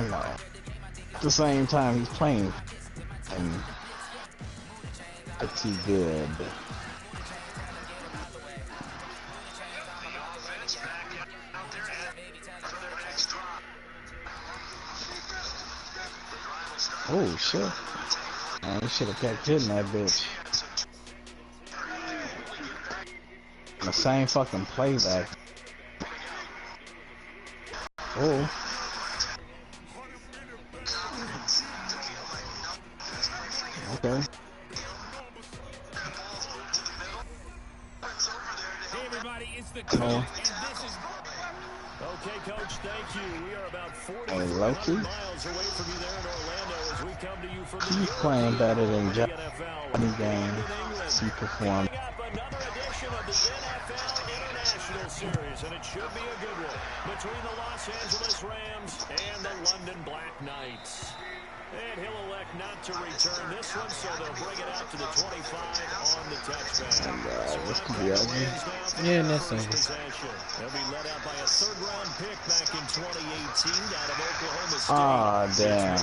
you know, at the same time he's playing and pretty good. Oh shit. Man, we should have kept hitting that bitch. The same fucking playback. Oh. Okay. Hey everybody, it's the Come on. Okay, Coach, thank you. We are about 40 Hey, miles Loki. away from you there in Orlando as we come to you from the He's playing better than Johnny NFL. Game. He performed. Coming up, another edition of the NFL International Series, and it should be a good one between the Los Angeles Rams and the London Black Knights. And he'll elect not to return this one, so they'll bring it out to the 25 on the touchdown. This could be ugly. Yeah, that's it. They'll be led out by a third-round pick back in 2018 out of Oklahoma State. Oh, damn.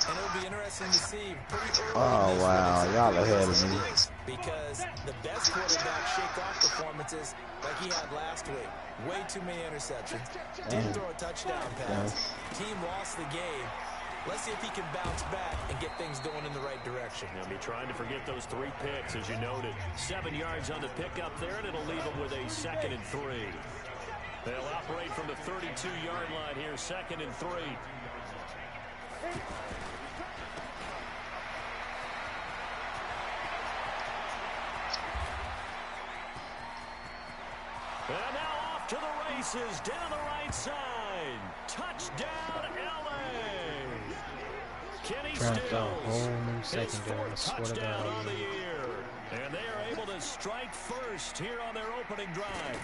And it'll be interesting to see pretty early. Oh, wow. Y'all ahead of me. Because the best quarterback shake-off performances like he had last week. Way too many interceptions. Didn't throw a touchdown pass. Team lost the game. Let's see if he can bounce back and get things going in the right direction. They'll be trying to forget those 3 picks, as you noted. 7 yards on the pickup there, and it'll leave them with a 2nd and 3. They'll operate from the 32-yard line here, 2nd and 3. And now off to the races, down the right side. Touchdown, L.A. Kenny Trapped out Stills, home his secondary, I 4th swear to touchdown God. on the year. And they are able to strike first here on their opening drive.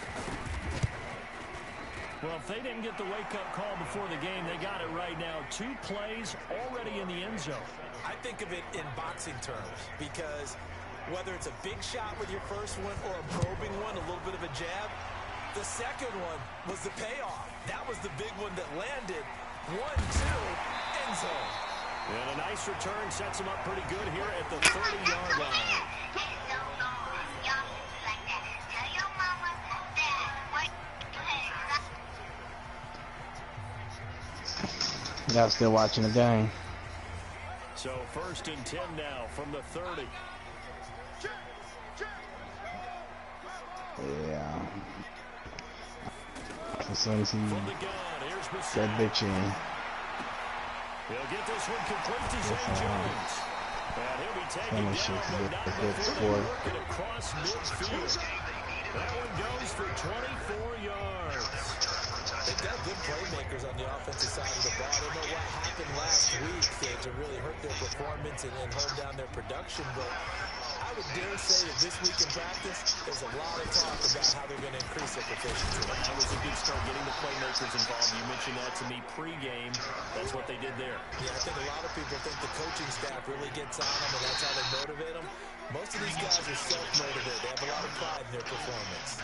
Well, if they didn't get the wake-up call before the game, they got it right now. 2 plays already in the end zone. I think of it in boxing terms because whether it's a big shot with your first one or a probing one, a little bit of a jab, the second one was the payoff. That was the big one that landed. 1-2, end zone. And a nice return sets him up pretty good here at the 30-yard line. Y'all still watching the game? So 1st and 10 now from the 30. Yeah. As soon as he that bitch in. He'll get this one complete to Zay Jones. And he'll be taken Finish down, it but to not get before score. working across midfield. That one goes for 24 yards. They've got good playmakers on the offensive side of the ball. I don't know what happened last week to really hurt their performance and hold down their production, but I would dare say that this week in practice, there's a lot of talk about how they're going to increase their proficiency. That was a good start, getting the playmakers involved. You mentioned that to me pregame. That's what they did there. Yeah, I think a lot of people think the coaching staff really gets on them, and that's how they motivate them. Most of these guys are self-motivated. They have a lot of pride in their performance.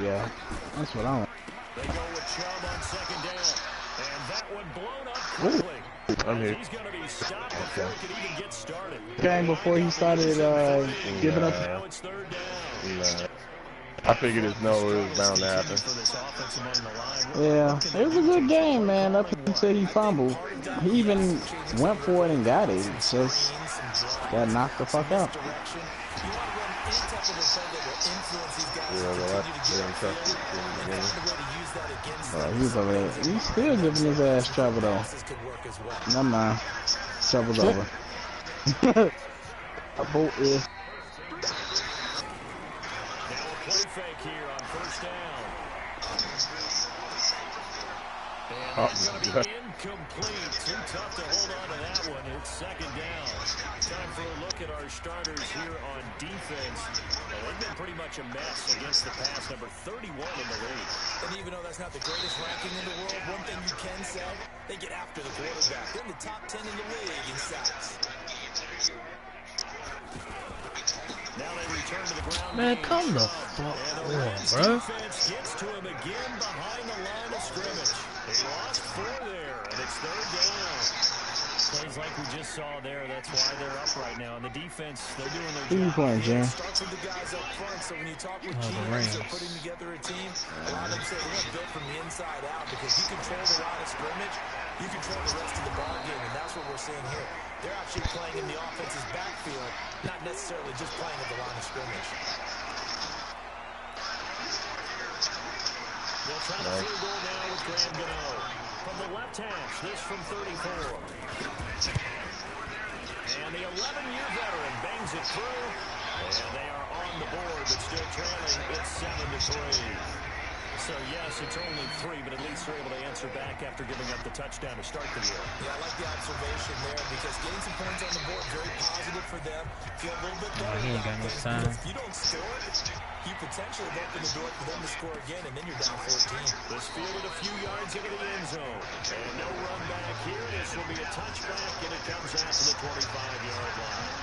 Yeah, that's what I want. They go with Chubb on 2nd down. And that one blown up quickly. I'm here. He's going to be stopped before he can even get started. Game before he started giving up. Now it's 3rd down. Nah. I figured it was bound to happen. Yeah, it was a good game, man. Up until he fumbled. He even went for it and got it. It's just got knocked the fuck out. He's over there. He's still giving his ass trouble though. Never mind. Trouble's over. A boat is. Now a play fake here on 1st down. And that's going to be incomplete. Too tough to hold on to that one. It's 2nd down. Time for a look at our starters here on defense. They've been pretty much a mess against the pass, number 31 in the league. And even though that's not the greatest ranking in the world, one thing you can say, they get after the quarterback. They're in the top 10 in the league in sacks. Man, come the fuck on, bro. Defense gets to him again behind the line of scrimmage. He lost 4 there, and it's 3rd down. Plays like we just saw there. That's why they're up right now. And the defense, they're doing their job. Who you playing, Jim? Starts with the guys up front, so when you talk with GMs or putting together a team, a lot of them say we're built from the inside out because you control the line of scrimmage, you control the rest of the ball game, and that's what we're seeing here. They're actually playing in the offense's backfield, not necessarily just playing at the line of scrimmage. They'll try the field goal now with Graham Gano. From the left hash, this from 34. And the 11-year veteran bangs it through. And they are on the board, but still trailing. It's 7-3. So, yes, it's only 3, but at least they're able to answer back after giving up the touchdown to start the year. Yeah, I like the observation there because getting some points on the board, very positive for them. Feel a little bit better he ain't got no time. If you don't score, you potentially have opened the door for them to score again, and then you're down 14. This fielded a few yards into the end zone. And no run back here. This will be a touchback, and it comes out to the 25-yard line.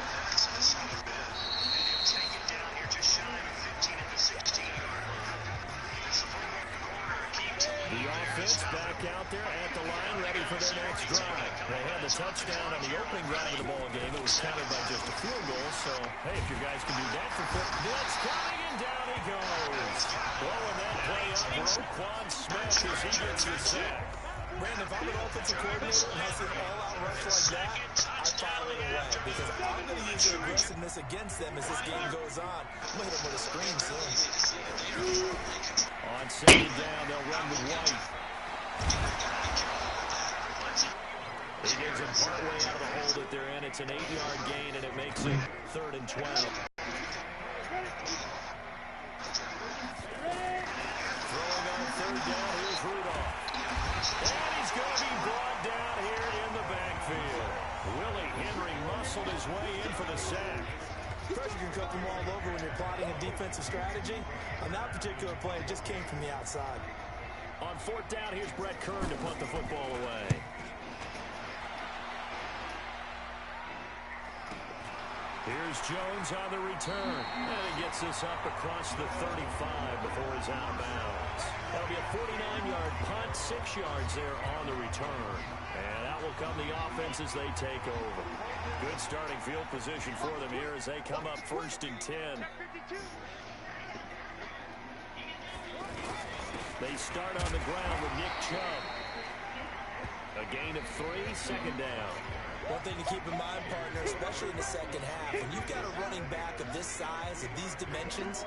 The offense back out there at the line, ready for their next drive. They had the touchdown on the opening drive of the ball game. It was counted by just a field goal. So, hey, if you guys can do that for quick, blitz coming, and down he goes. Blowing that play up, Roquan Smith as he gets his sack. Brandon, if I'm an offensive coordinator and I see an all-out rush like that, I file it away because I'm going to use their aggressiveness against them as this game goes on. I'm going to hit them with a screen soon. On 2nd down, they'll run with White. He gives him partway out of the hole that they're in. It's an 8-yard gain, and it makes it 3rd and 12. Throwing on 3rd down, here's Rudolph. And he's going to be brought down here in the backfield. Willie Henry muscled his way in for the sack. Pressure can come from all over when you're plotting a defensive strategy. On that particular play, it just came from the outside. On 4th down, here's Brett Kern to punt the football away. Here's Jones on the return. And he gets this up across the 35 before he's out of bounds. That'll be a 49-yard punt, 6 yards there on the return. And out will come the offense as they take over. Good starting field position for them here as they come up 1st and 10. They start on the ground with Nick Chubb. A gain of 3, 2nd down. One thing to keep in mind, partner, especially in the second half, when you've got a running back of this size, of these dimensions,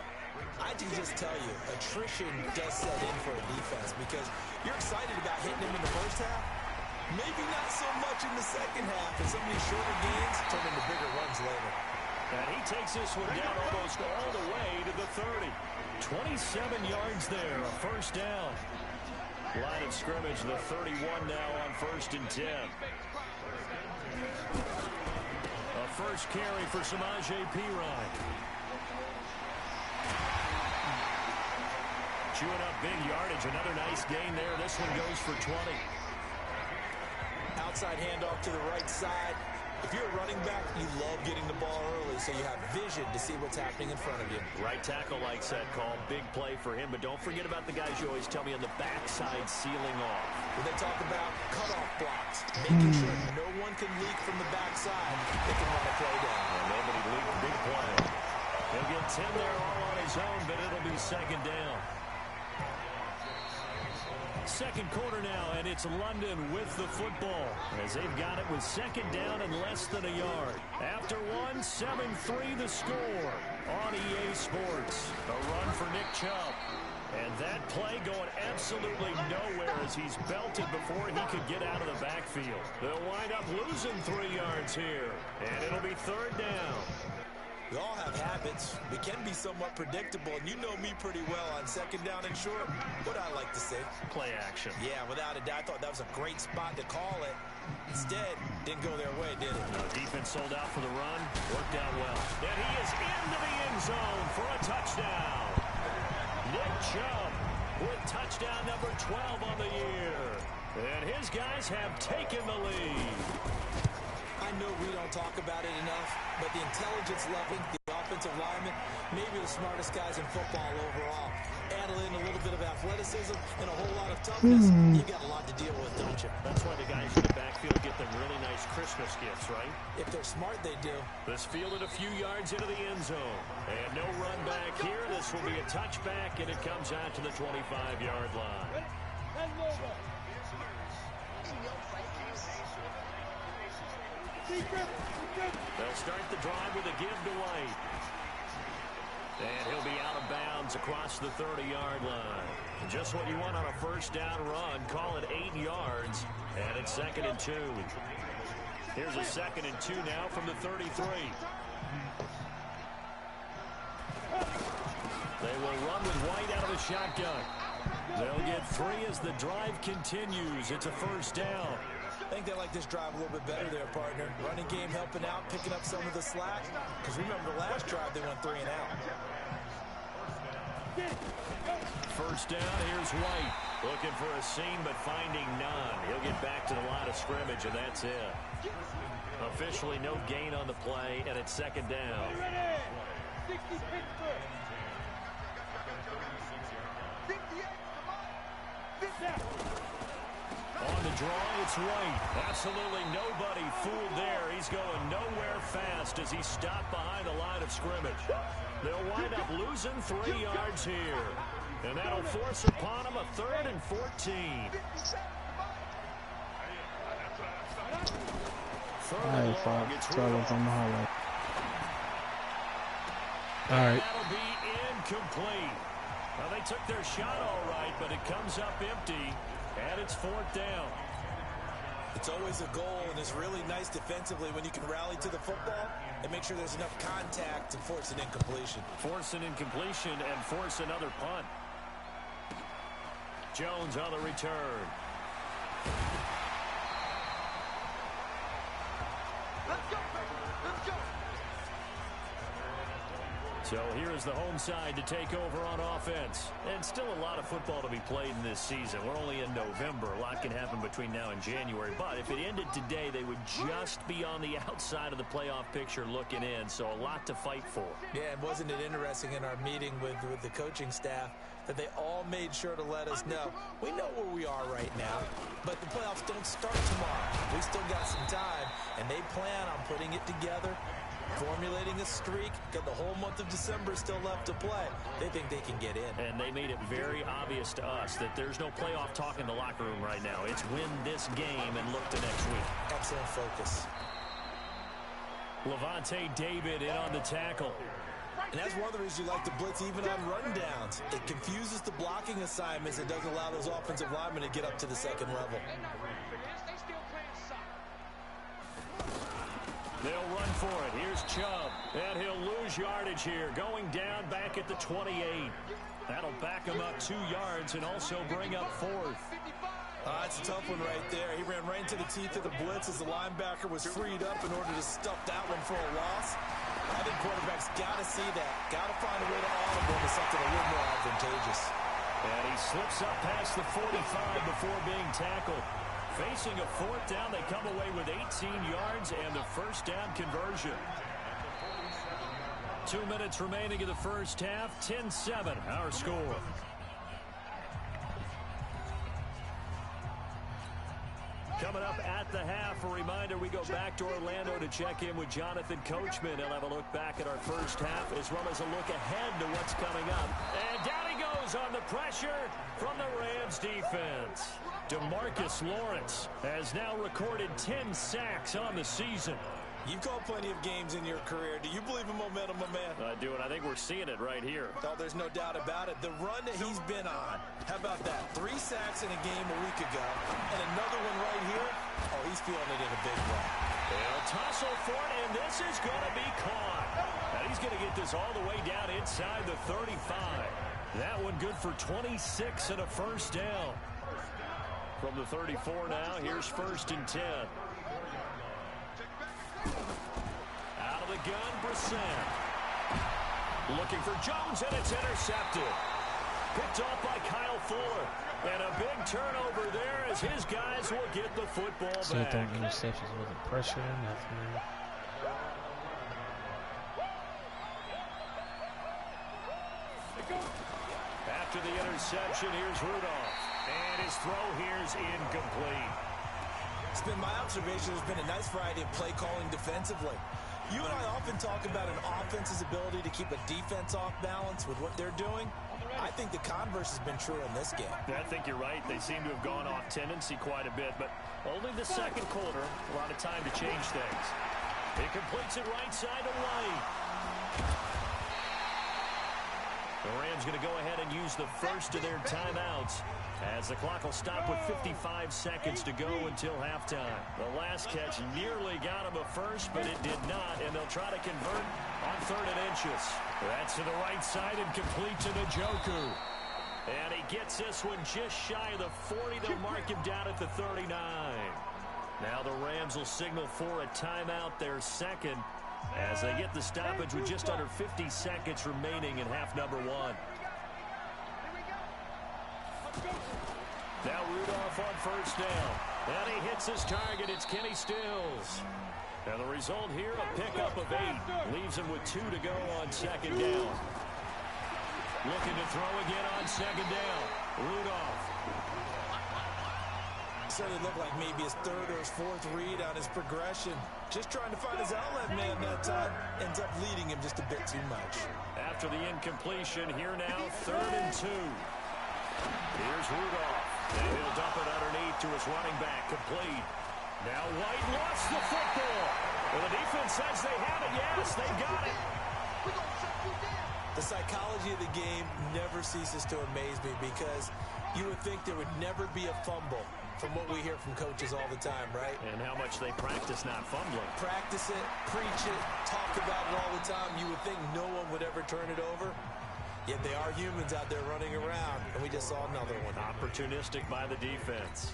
I can just tell you, attrition does set in for a defense because you're excited about hitting him in the first half. Maybe not so much in the second half, and some of these shorter gains turn into bigger runs later. And he takes this one down almost all the way to the 30. 27 yards there, a 1st down. Line of scrimmage, the 31 now on 1st and 10. A first carry for Samaje Perine. Chewing up big yardage, another nice gain there. This one goes for 20. Outside handoff to the right side. If you're a running back, you love getting the ball early so you have vision to see what's happening in front of you. Right tackle likes that call. Big play for him, but don't forget about the guys you always tell me on the backside sealing off. When they talk about cutoff blocks, making sure no one can leak from the backside, they can run a play down. Well, nobody leaked, big play. He'll get 10 there all on his own, but it'll be 2nd down. 2nd quarter now, and it's London with the football as they've got it with 2nd down and less than a yard. After 1, 7-3 the score on EA Sports. A run for Nick Chubb. And that play going absolutely nowhere as he's belted before he could get out of the backfield. They'll wind up losing 3 yards here, and it'll be 3rd down. We all have habits. We can be somewhat predictable, and you know me pretty well on 2nd down and short. What I like to say? Play action. Yeah, without a doubt, I thought that was a great spot to call it. Instead, didn't go their way, did it? No, defense sold out for the run. Worked out well. And he is into the end zone for a touchdown. Nick Chubb with touchdown number 12 on the year. And his guys have taken the lead. I know we don't talk about it enough, but the intelligence level the offensive offensive linemen, maybe the smartest guys in football overall. Add in a little bit of athleticism and a whole lot of toughness. You got a lot to deal with, don't you? That's why the guys in the backfield get them really nice Christmas gifts, right? If they're smart, they do. This fielded a few yards into the end zone. And no run back here. This will be a touchback, and it comes out to the 25-yard line. They'll start the drive with a give to White. And he'll be out of bounds across the 30-yard line. Just what you want on a first down run. Call it 8 yards. And it's 2nd and 2. Here's a 2nd and 2 now from the 33. They will run with White out of the shotgun. They'll get 3 as the drive continues. It's a first down. I think they like this drive a little bit better there, partner. Running game helping out, picking up some of the slack. Because remember the last drive, they went 3 and out. First down, here's White. Looking for a seam, but finding none. He'll get back to the line of scrimmage, and that's it. Officially no gain on the play, and it's 2nd down. On the draw, it's White. Absolutely nobody fooled there. He's going nowhere fast as he's stopped behind the line of scrimmage. They'll wind up losing 3 yards here. And that'll force upon him a 3rd and 14. Alright, Fox. Trouble from the hallway. Alright. That'll be incomplete. Well, they took their shot all right, but it comes up empty. And it's 4th down. It's always a goal, and it's really nice defensively when you can rally to the football and make sure there's enough contact to force an incompletion. Force an incompletion and force another punt. Jones on the return. Let's go, baby. Let's go. So here is the home side to take over on offense. And still a lot of football to be played in this season. We're only in November. A lot can happen between now and January. But if it ended today, they would just be on the outside of the playoff picture looking in. So a lot to fight for. Yeah, and wasn't it interesting in our meeting with the coaching staff that they all made sure to let us know, we know where we are right now, but the playoffs don't start tomorrow. We still got some time, and they plan on putting it together, formulating a streak. Got the whole month of December still left to play. They think they can get in. And they made it very obvious to us that there's no playoff talk in the locker room right now. It's win this game and look to next week. Excellent focus. Levante David in on the tackle. And that's one of the reasons you like to blitz even on rundowns. It confuses the blocking assignments and doesn't allow those offensive linemen to get up to the second level. They'll run for it. Here's Chubb. And he'll lose yardage here. Going down back at the 28. That'll back him up 2 yards and also bring up 4th. That's a tough one right there. He ran right into the teeth of the blitz as the linebacker was freed up in order to stuff that one for a loss. I think quarterbacks got to see that. Got to find a way to audible to something a little more advantageous. And he slips up past the 45 before being tackled. Facing a 4th down, they come away with 18 yards and the first down conversion. 2 minutes remaining in the first half. 10-7, our score. Coming up at the half, a reminder, we go back to Orlando to check in with Jonathan Coachman. He'll have a look back at our first half as well as a look ahead to what's coming up. And down he goes on the pressure from the Rams defense. DeMarcus Lawrence has now recorded 10 sacks on the season. You've called plenty of games in your career. Do you believe in momentum, my man? I do, and I think we're seeing it right here. Oh, there's no doubt about it. The run that he's been on, how about that? 3 sacks in a game a week ago, and another one right here. Oh, he's feeling it in a big way. They'll tussle for it, and this is going to be caught. And he's going to get this all the way down inside the 35. That one good for 26 and a first down. From the 34 now, here's 1st and 10. Out of the gun, Brissett. Looking for Jones, and it's intercepted. Picked off by Kyle Fuller. And a big turnover there as his guys will get the football back. Throwing interceptions with the pressure and nothing. with the interception. Here's Rudolph. And his throw here's incomplete. It's been my observation there's been a nice variety of play calling defensively. You and I often talk about an offense's ability to keep a defense off balance with what they're doing. I think the converse has been true in this game. I think you're right. They seem to have gone off tendency quite a bit, but only the second quarter. A lot of time to change things. It completes it right side to White. The Rams going to go ahead and use the first of their timeouts as the clock will stop with 55 seconds to go until halftime. The last catch nearly got him a first, but it did not, and they'll try to convert on 3rd and inches. That's to the right side and complete to Njoku. And he gets this one just shy of the 40. They'll mark him down at the 39. Now the Rams will signal for a timeout, their second, as they get the stoppage with just under 50 seconds remaining in half number 1. Now Rudolph on first down. And he hits his target. It's Kenny Stills. Now the result here, a pickup of 8. Leaves him with 2 to go on second down. Looking to throw again on second down. Rudolph. Certainly looked like maybe his 3rd or his 4th read on his progression. Just trying to find his outlet man that time. Ends up leading him just a bit too much. After the incompletion, here now, 3rd and 2. Here's Rudolph. And he'll dump it underneath to his running back. Complete. Now White lost the football. Well, the defense says they have it. Yes, they got it. The psychology of the game never ceases to amaze me because you would think there would never be a fumble from what we hear from coaches all the time, right? And how much they practice not fumbling. Practice it, preach it, talk about it all the time. You would think no one would ever turn it over. Yet they are humans out there running around, and we just saw another one. Opportunistic by the defense.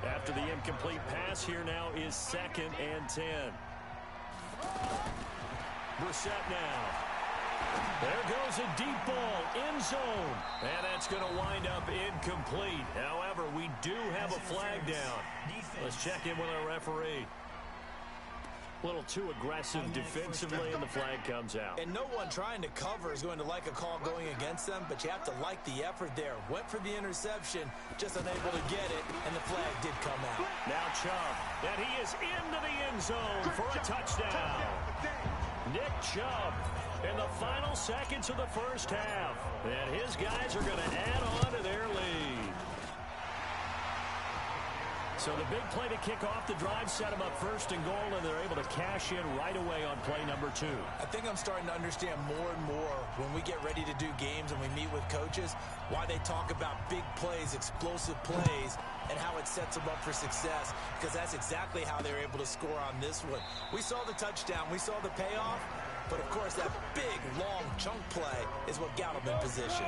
After the incomplete pass, here now is 2nd and 10. Brissett now. There goes a deep ball, end zone. And that's going to wind up incomplete. However, we do have a flag down. Let's check in with our referee. A little too aggressive defensively, and the flag comes out. And no one trying to cover is going to like a call going against them, but you have to like the effort there. Went for the interception, just unable to get it, and the flag did come out. Now Chubb, and he is into the end zone for a touchdown. Nick Chubb in the final seconds of the first half. And his guys are going to add on to their lead. So the big play to kick off the drive set them up 1st and goal, and they're able to cash in right away on play number 2. I think I'm starting to understand more and more when we get ready to do games and we meet with coaches why they talk about big plays, explosive plays, and how it sets them up for success, because that's exactly how they're able to score on this one. We saw the touchdown. We saw the payoff. But, of course, that big, long chunk play is what got them in position.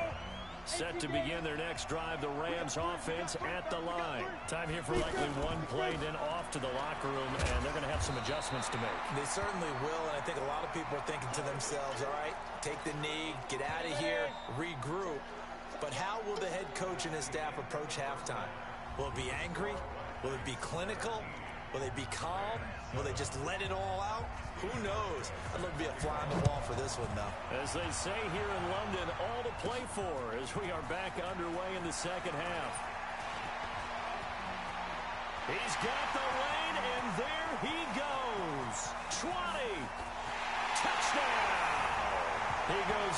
Set to begin their next drive, the Rams offense at the line. Time here for likely one play, then off to the locker room, and they're going to have some adjustments to make. They certainly will, and I think a lot of people are thinking to themselves, all right, take the knee, get out of here, regroup. But how will the head coach and his staff approach halftime? Will it be angry? Will it be clinical? Will they be calm? Will they just let it all out? Who knows? I'd love to be a fly on the wall for this one, though. As they say here in London, all to play for as we are back underway in the second half. He's got the lane, and there he goes. 20. Touchdown. He goes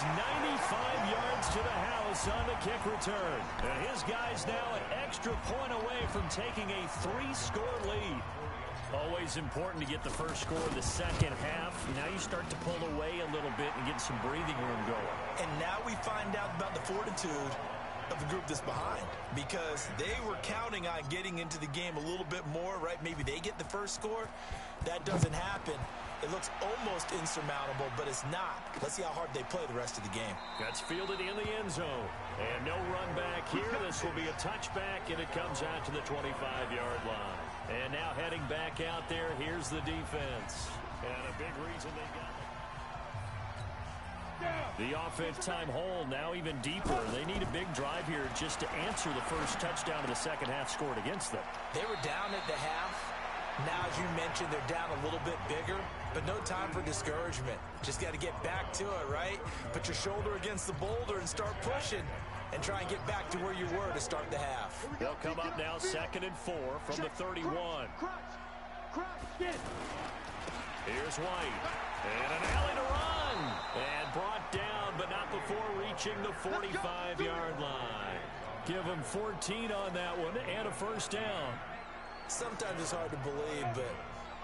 95 yards to the house on the kick return. And his guys now an extra point away from taking a 3-score lead. Always important to get the first score of the second half. Now you start to pull away a little bit and get some breathing room going. And now we find out about the fortitude of the group that's behind, because they were counting on getting into the game a little bit more, right? Maybe they get the first score. That doesn't happen. It looks almost insurmountable, but it's not. Let's see how hard they play the rest of the game. That's fielded in the end zone. And no run back here. This will be a touchback, and it comes out to the 25-yard line. And now heading back out there, here's the defense. And a big reason they got it. The offense time hold now even deeper. They need a big drive here just to answer the first touchdown of the second half scored against them. They were down at the half. Now, as you mentioned, they're down a little bit bigger. but no time for discouragement. Just got to get back to it, right? Put your shoulder against the boulder and start pushing and try and get back to where you were to start the half. They'll come up now 2nd and 4 from the 31. Here's White. And an alley to run. And brought down, but not before reaching the 45-yard line. Give him 14 on that one and a first down. Sometimes it's hard to believe, but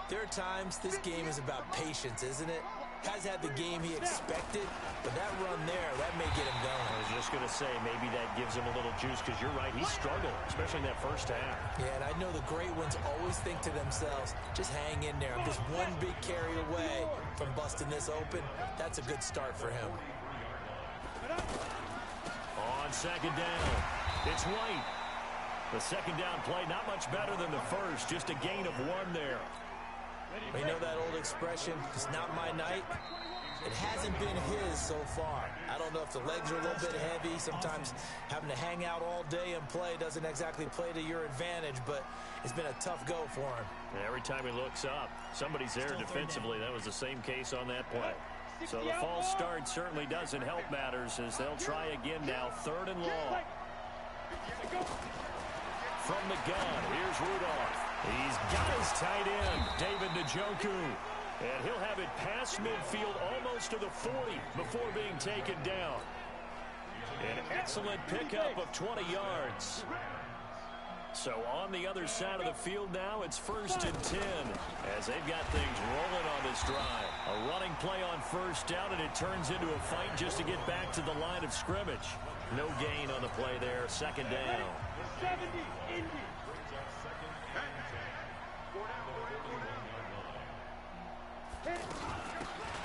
there are times this game is about patience, isn't it? Has had the game he expected, but that run there, that may get him going. I was just going to say, maybe that gives him a little juice, because you're right, he struggled, especially in that first half. Yeah, and I know the great ones always think to themselves, just hang in there. I'm just one big carry away from busting this open. That's a good start for him. On 2nd down, it's White. The 2nd down play, not much better than the first, just a gain of 1 there. You know that old expression, it's not my night? It hasn't been his so far. I don't know if the legs are a little bit heavy. Sometimes having to hang out all day and play doesn't exactly play to your advantage, but it's been a tough go for him. And every time he looks up, somebody's there defensively. That was the same case on that play. So the false start certainly doesn't help matters, as they'll try again now, 3rd and long. From the gun, here's Rudolph. He's got his tight end, David Njoku. And he'll have it past midfield almost to the 40 before being taken down. An excellent pickup of 20 yards. So on the other side of the field now, it's 1st and 10 as they've got things rolling on this drive. A running play on 1st down, and it turns into a fight just to get back to the line of scrimmage. No gain on the play there, 2nd down.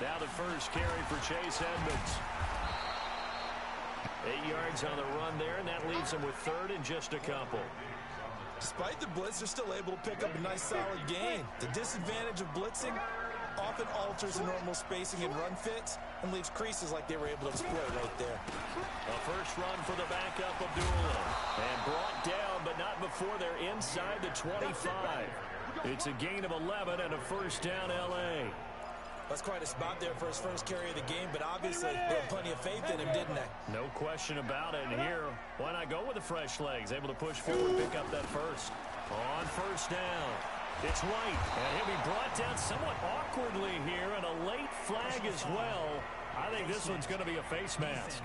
Now the first carry for Chase Edmonds. 8 yards on the run there, and that leaves him with 3rd and just a couple. Despite the blitz, they're still able to pick up a nice solid gain. The disadvantage of blitzing often alters the normal spacing and run fits and leaves creases like they were able to exploit right there. A first run for the backup, Abdullah. And brought down, but not before they're inside the 25. It's a gain of 11 and a 1st down, L.A. That's quite a spot there for his first carry of the game, but obviously they had plenty of faith in him, didn't they? No question about it. And here, why not go with the fresh legs? Able to push forward, pick up that first. On 1st down, it's White. And he'll be brought down somewhat awkwardly here, and a late flag as well. I think this one's going to be a face mask.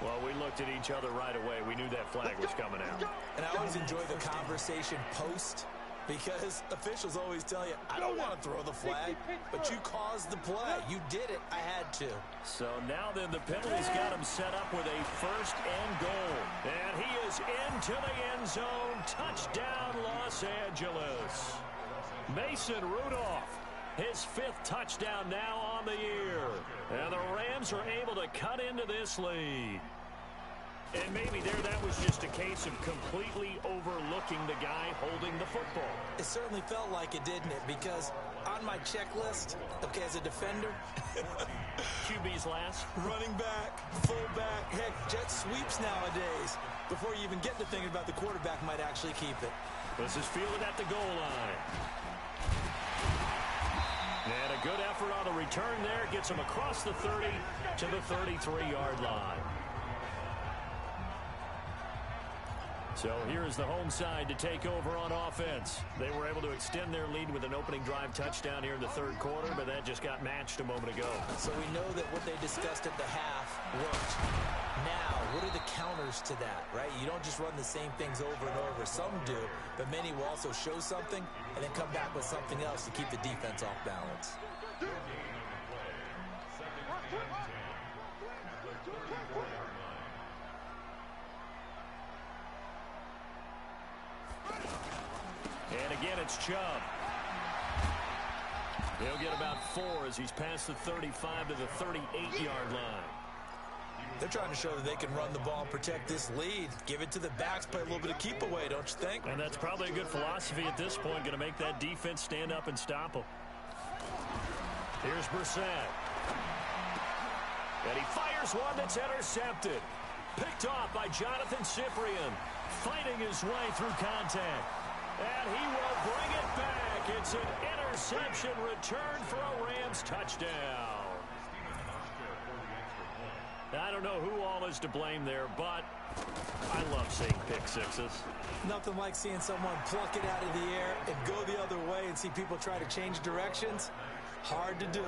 Well, we looked at each other right away. We knew that flag was coming out. And I always enjoy the conversation post, because officials always tell you, I don't want to throw the flag, but you caused the play. You did it. I had to. So now then, the penalty's got him set up with a 1st and goal. And he is into the end zone. Touchdown, Los Angeles. Mason Rudolph, his 5th touchdown now on the year. And the Rams are able to cut into this lead. And maybe there, that was just a case of completely overlooking the guy holding the football. It certainly felt like it, didn't it? Because on my checklist, okay, as a defender, QB's last. running back, fullback, heck, jet sweeps nowadays. Before you even get to thinking about the quarterback might actually keep it. This is fielded at the goal line. And a good effort on the return there. Gets him across the 30 to the 33-yard line. So here is the home side to take over on offense. They were able to extend their lead with an opening drive touchdown here in the 3rd quarter, but that just got matched a moment ago. So we know that what they discussed at the half worked. Now, what are the counters to that, right? You don't just run the same things over and over. Some do, but many will also show something and then come back with something else to keep the defense off balance. And again, it's Chubb. He'll get about 4 as he's past the 35 to the 38-yard line. They're trying to show that they can run the ball and protect this lead. Give it to the backs, play a little bit of keep away, don't you think? And that's probably a good philosophy at this point, going to make that defense stand up and stop them. Here's Brissett. And he fires one that's intercepted. Picked off by Jonathan Cyprien, fighting his way through contact. And he will bring it back. It's an interception return for a Rams touchdown. I don't know who all is to blame there, but I love seeing pick sixes. Nothing like seeing someone pluck it out of the air and go the other way and see people try to change directions. Hard to do.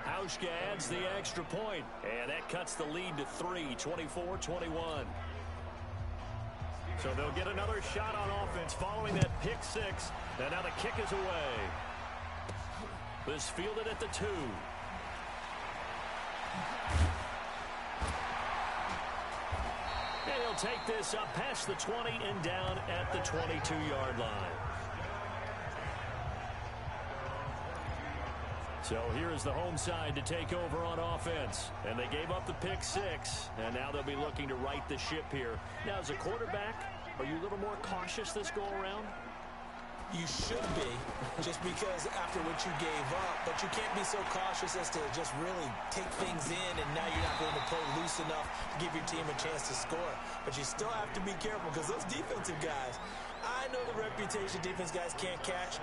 Hauschka adds the extra point, and that cuts the lead to 3, 24-21. So they'll get another shot on offense following that pick six. And now the kick is away. This fielded at the 2. And he'll take this up past the 20 and down at the 22-yard line. So here is the home side to take over on offense. And they gave up the pick six, and now they'll be looking to right the ship here. Now, as a quarterback, are you a little more cautious this go-around? You should be, just because after what you gave up, but you can't be so cautious as to just really take things in, and now you're not going to play loose enough to give your team a chance to score. But you still have to be careful, because those defensive guys, I know the reputation defense guys can't catch.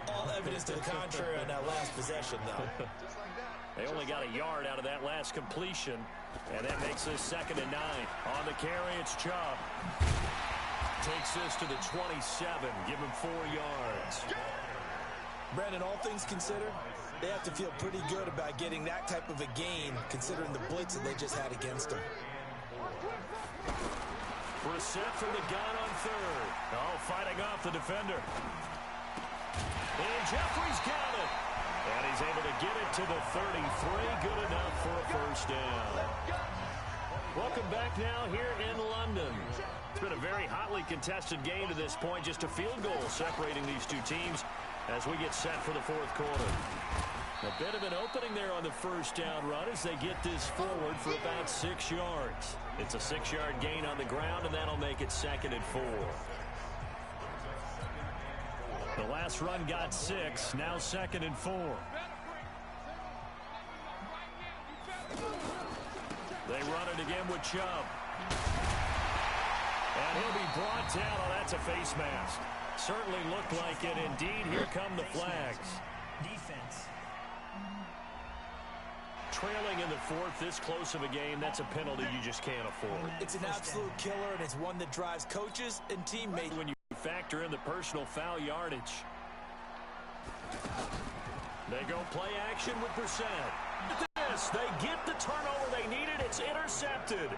All evidence to the contrary on that last possession, though. They only got a yard out of that last completion, and that makes this 2nd and 9. On the carry, it's Chubb. Takes this to the 27. Give him 4 yards. Brandon, all things considered, they have to feel pretty good about getting that type of a gain, considering the blitz that they just had against them. Brissett from the gun on 3rd. Oh, fighting off the defender. And Jeffrey's got it. And he's able to get it to the 33. Good enough for a first down. Welcome back now here in London. It's been a very hotly contested game to this point. Just a field goal separating these two teams as we get set for the 4th quarter. A bit of an opening there on the first down run as they get this forward for about 6 yards. It's a 6-yard gain on the ground, and that'll make it 2nd and 4. The last run got 6, now 2nd and 4. They run it again with Chubb. And he'll be brought down. Oh, that's a face mask. Certainly looked like it. Indeed, here come the flags. Defense. Trailing in the 4th, this close of a game, that's a penalty you just can't afford. It's an absolute killer, and it's one that drives coaches and teammates. When you factor in the personal foul yardage. They go play action with Brissett. This, they get the turnover they needed. It's intercepted.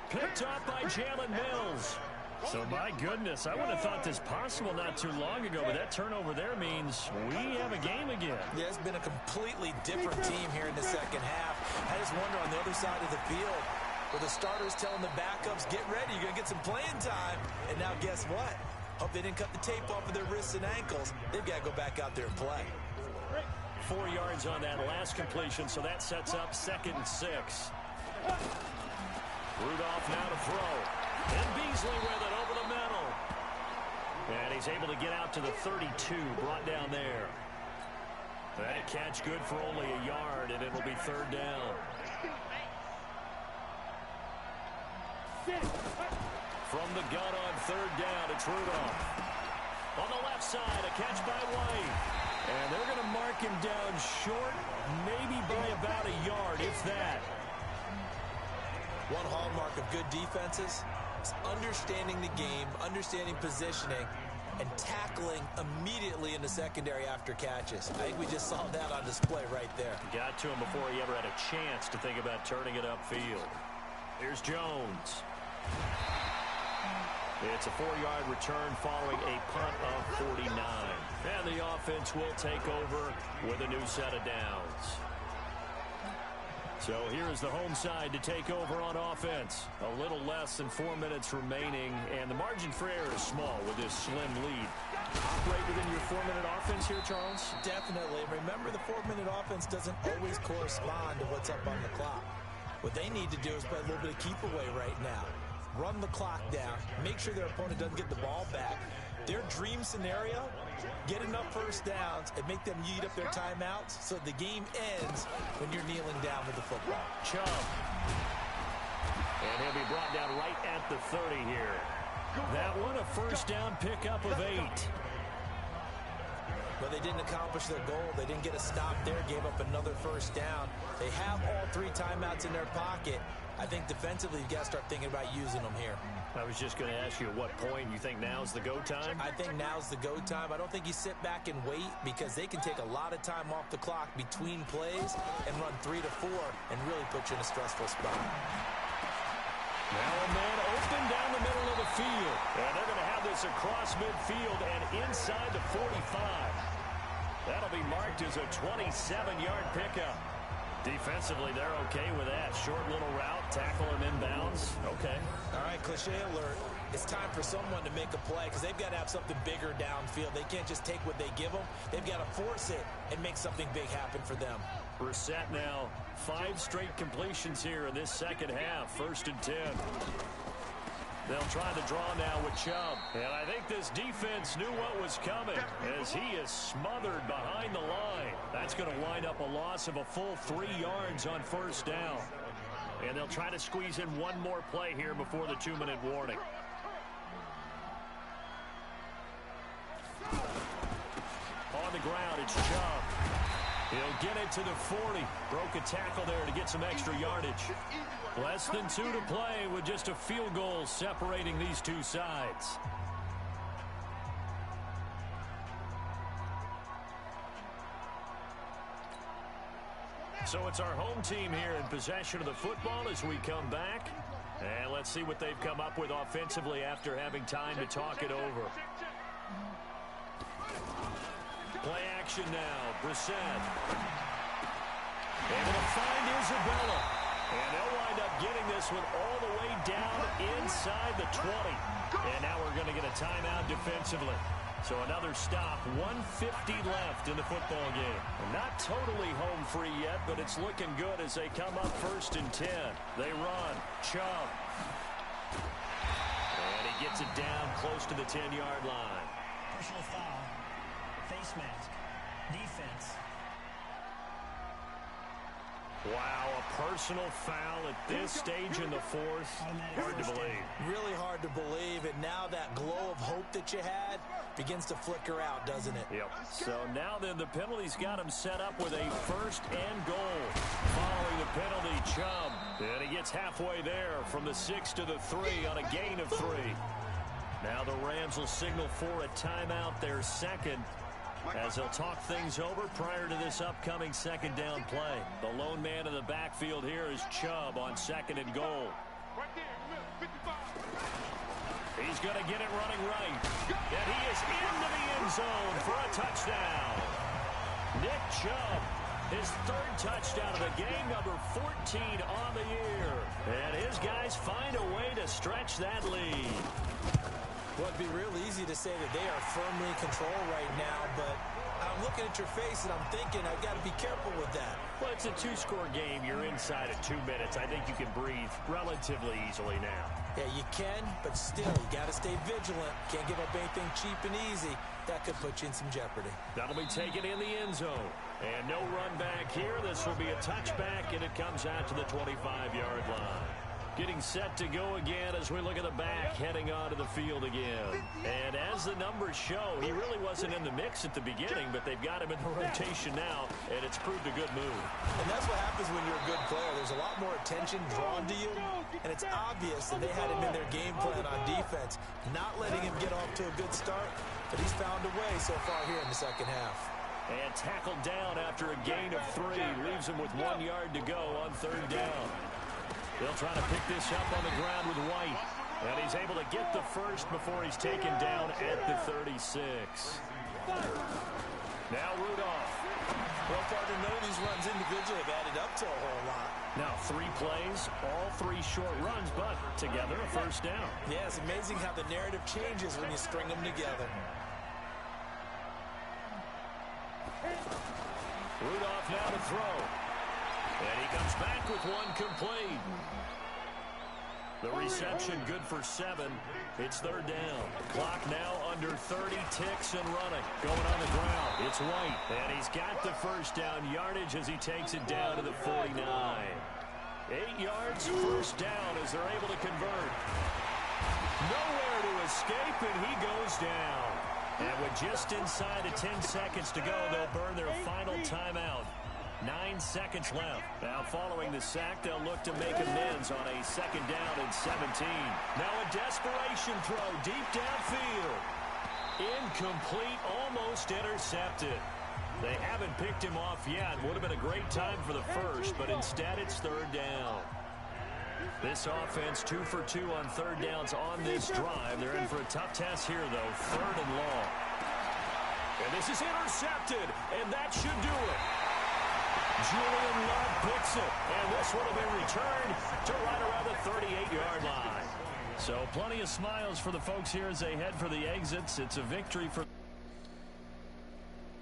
Picked up by Jalen Mills. So, my goodness, I would have thought this possible not too long ago, but that turnover there means we have a game again. Yeah, it's been a completely different team here in the second half. I just wonder on the other side of the field, where the starters telling the backups, get ready, you're going to get some playing time. And now guess what? Hope they didn't cut the tape off of their wrists and ankles. They've got to go back out there and play. 4 yards on that last completion, so that sets up 2nd and 6. Rudolph now to throw. And Beasley with it over the middle. And he's able to get out to the 32, brought down there. That catch good for only a yard, and it'll be 3rd down. From the gun on 3rd down, it's Rudolph. On the left side, a catch by White. And they're going to mark him down short, maybe by about a yard, if that. One hallmark of good defenses is understanding the game, understanding positioning, and tackling immediately in the secondary after catches. I think we just saw that on display right there. Got to him before he ever had a chance to think about turning it upfield. Here's Jones. It's a 4-yard return following a punt of 49. And the offense will take over with a new set of downs. So here is the home side to take over on offense. A little less than 4 minutes remaining, and the margin for error is small with this slim lead. Operate within your 4-minute offense here, Charles? Definitely. Remember, the 4-minute offense doesn't always correspond to what's up on the clock. What they need to do is play a little bit of keep away right now. Run the clock down. Make sure their opponent doesn't get the ball back. Their dream scenario, get enough first downs and make them eat up their timeouts so the game ends when you're kneeling down with the football. Chubb. And he'll be brought down right at the 30 here. That one a first down pickup of 8. But they didn't accomplish their goal. They didn't get a stop there, gave up another first down. They have all 3 timeouts in their pocket. I think defensively, you've got to start thinking about using them here. I was just going to ask you at what point you think now's the go time? I think now's the go time. I don't think you sit back and wait because they can take a lot of time off the clock between plays and run 3 to 4 and really put you in a stressful spot. Now a man open down the middle of the field. And they're going to have this across midfield and inside the 45. That'll be marked as a 27-yard pickup. Defensively, they're okay with that. Short little route, tackle him inbounds. Okay. All right, cliche alert. It's time for someone to make a play because they've got to have something bigger downfield. They can't just take what they give them. They've got to force it and make something big happen for them. Brissett now 5 straight completions here in this second half. 1st and 10. They'll try the draw now with Chubb. And I think this defense knew what was coming as he is smothered behind the line. That's going to wind up a loss of a full 3 yards on 1st down. And they'll try to squeeze in one more play here before the 2-minute warning. On the ground, it's Chubb. He'll get it to the 40. Broke a tackle there to get some extra yardage. Less than 2 to play with just a field goal separating these two sides. So it's our home team here in possession of the football as we come back. And let's see what they've come up with offensively after having time to talk it over. Play action now. Brissett. Able to find Isabella. And they'll wind up getting this one all the way down inside the 20. And now we're going to get a timeout defensively. So another stop, 1:50 left in the football game. Not totally home free yet, but it's looking good as they come up 1st and 10. They run. Chubb. And he gets it down close to the 10-yard line. Personal foul. Face mask. Defense. Wow, a personal foul at this stage in the 4th. Hard to believe. Really hard to believe, and now that glow of hope that you had begins to flicker out, doesn't it? Yep. So now then the penalty's got him set up with a 1st and goal. Following the penalty, Chubb. And he gets halfway there from the 6 to the 3 on a gain of 3. Now the Rams will signal for a timeout, their second, as they'll talk things over prior to this upcoming 2nd down play. The lone man in the backfield here is Chubb on 2nd and goal. He's going to get it running right. And he is into the end zone for a touchdown. Nick Chubb, his 3rd touchdown of the game, number 14 on the year. And his guys find a way to stretch that lead. Well, it'd be real easy to say that they are firmly in control right now, but I'm looking at your face and I'm thinking I've got to be careful with that. Well, it's a 2-score game. You're inside of 2 minutes. I think you can breathe relatively easily now. Yeah, you can, but still, you got to stay vigilant. Can't give up anything cheap and easy. That could put you in some jeopardy. That'll be taken in the end zone. And no run back here. This will be a touchback, and it comes out to the 25-yard line. Getting set to go again as we look at the back, heading onto the field again. And as the numbers show, he really wasn't in the mix at the beginning, but they've got him in the rotation now, and it's proved a good move. And that's what happens when you're a good player. There's a lot more attention drawn to you, and it's obvious that they had him in their game plan on defense, not letting him get off to a good start, but he's found a way so far here in the second half. And tackled down after a gain of 3, leaves him with 1 yard to go on 3rd down. They'll try to pick this up on the ground with White. And he's able to get the first before he's taken down at the 36. Now Rudolph. Well, partner, none of these runs individually have added up to a whole lot. Now 3 plays, all 3 short runs, but together a 1st down. Yeah, it's amazing how the narrative changes when you string them together. Rudolph now to throw. And he comes back with 1 complete. The reception good for 7. It's 3rd down. Clock now under 30, ticks and running. Going on the ground. It's White. And he's got the 1st down yardage as he takes it down to the 49. 8 yards, 1st down as they're able to convert. Nowhere to escape, and he goes down. And with just inside of 10 seconds to go, they'll burn their final timeout. 9 seconds left. Now, following the sack, they'll look to make amends on a 2nd down and 17. Now a desperation throw deep downfield. Incomplete, almost intercepted. They haven't picked him off yet. Would have been a great time for the first, but instead it's 3rd down. This offense 2 for 2 on 3rd downs on this drive. They're in for a tough test here, though. 3rd and long. And this is intercepted, and that should do it. Julian Love picks it, and this would have been returned to right around the 38-yard line. So plenty of smiles for the folks here as they head for the exits. It's a victory for...